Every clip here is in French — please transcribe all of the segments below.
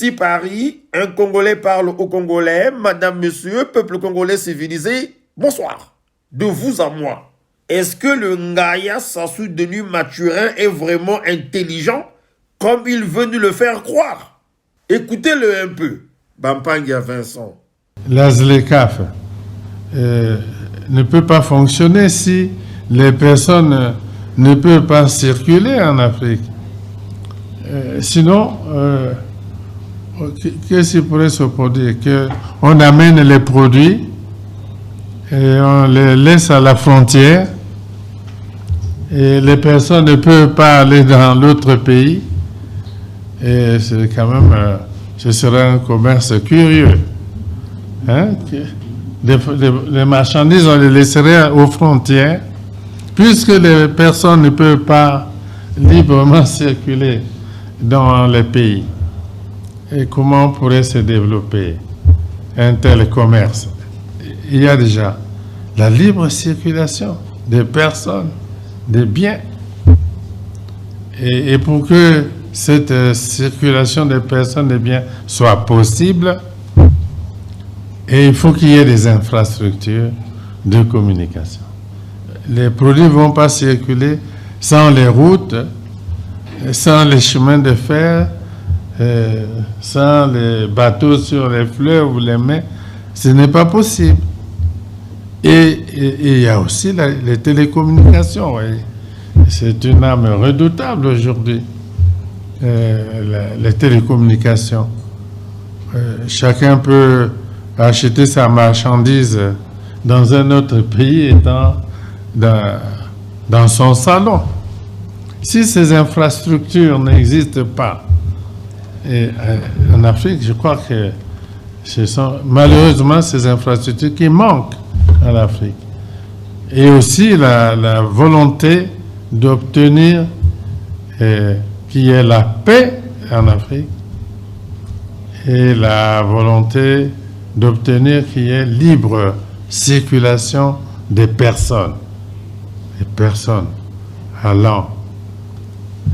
Ici, Paris, un Congolais parle au Congolais, madame, monsieur, peuple congolais civilisé, bonsoir. De vous à moi. Est-ce que le Ngaya Sassou Denis Mathurin est vraiment intelligent comme il veut nous le faire croire? Écoutez-le un peu. Bampangia Vincent. La ZLECAf ne peut pas fonctionner si les personnes ne peuvent pas circuler en Afrique. Sinon, qu'est-ce qui pourrait se produire? Qu'on amène les produits et on les laisse à la frontière et les personnes ne peuvent pas aller dans l'autre pays. Et c'est quand même, ce serait un commerce curieux. Hein? Les marchandises, on les laisserait aux frontières, puisque les personnes ne peuvent pas librement circuler dans les pays. Et comment pourrait se développer un tel commerce? Il y a déjà la libre circulation des personnes, des biens. Et pour que cette circulation des personnes et des biens soit possible, et il faut qu'il y ait des infrastructures de communication. Les produits ne vont pas circuler sans les routes, sans les chemins de fer, sans les bateaux sur les fleuves ou les mers. Ce n'est pas possible. Et il y a aussi les télécommunications. C'est une arme redoutable aujourd'hui, les télécommunications. Chacun peut acheter sa marchandise dans un autre pays étant dans son salon. Si ces infrastructures n'existent pas, et en Afrique, je crois que ce sont malheureusement ces infrastructures qui manquent en Afrique. Et aussi la volonté d'obtenir qu'il y ait la paix en Afrique et la volonté d'obtenir qu'il y ait libre circulation des personnes allant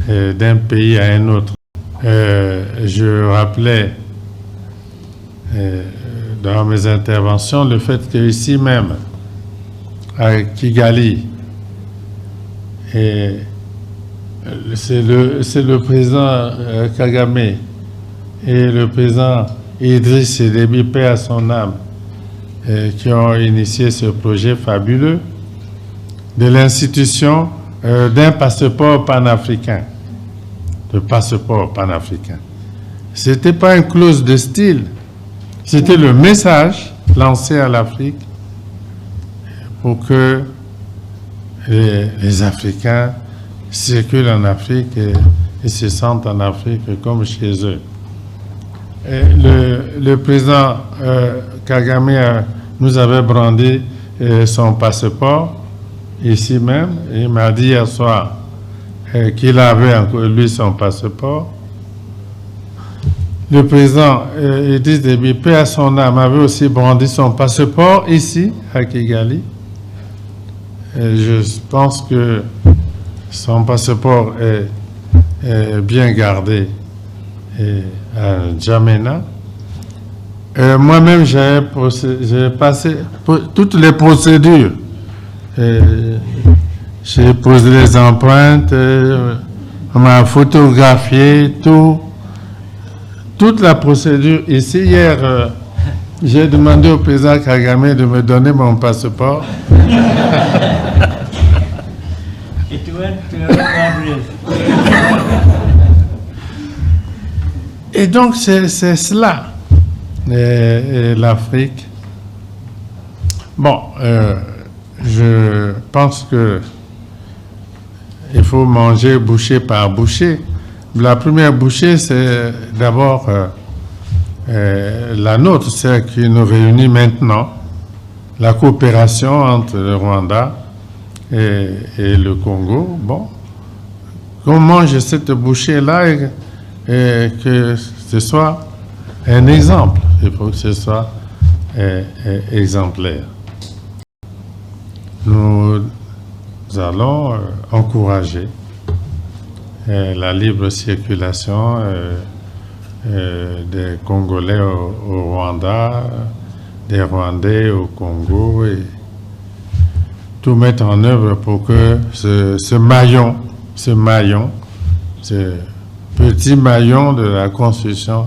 d'un pays à un autre. Je rappelais dans mes interventions le fait qu'ici même, à Kigali, c'est le président Kagame et le président Idriss Déby, paix à son âme, qui ont initié ce projet fabuleux de l'institution d'un passeport panafricain. Le passeport panafricain. Ce n'était pas une clause de style, c'était le message lancé à l'Afrique pour que les Africains circulent en Afrique et se sentent en Afrique comme chez eux. Et le président Kagame nous avait brandi son passeport ici même. Il m'a dit hier soir qu'il avait encore lui son passeport. Le président Idriss Déby, paix à son âme, avait aussi brandi son passeport ici à Kigali. Et je pense que son passeport est bien gardé à N'Djamena. Moi-même, j'ai passé toutes les procédures. J'ai posé les empreintes, on m'a photographié, toute la procédure. Ici, hier, j'ai demandé au président Kagame de me donner mon passeport. Et donc, c'est cela, l'Afrique. Bon, je pense que il faut manger bouchée par bouchée. La première bouchée, c'est d'abord la nôtre, celle qui nous réunit maintenant, la coopération entre le Rwanda et le Congo. Bon, qu'on mange cette bouchée-là et que ce soit un exemple. Il faut que ce soit exemplaire. Nous allons encourager la libre circulation des Congolais au Rwanda, des Rwandais au Congo, et tout mettre en œuvre pour que ce petit maillon de la construction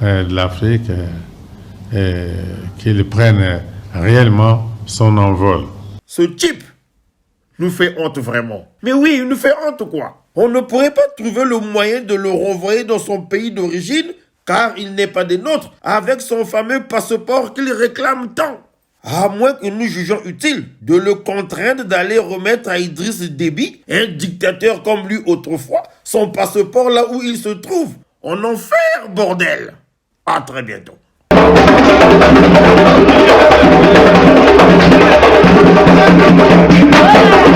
de l'Afrique, qu'il prenne réellement son envol. Ce type nous fait honte vraiment. Mais oui, il nous fait honte quoi. On ne pourrait pas trouver le moyen de le renvoyer dans son pays d'origine, car il n'est pas des nôtres, avec son fameux passeport qu'il réclame tant. À moins que nous jugions utile de le contraindre d'aller remettre à Idriss Déby, un dictateur comme lui autrefois, son passeport là où il se trouve. En enfer, bordel. À très bientôt.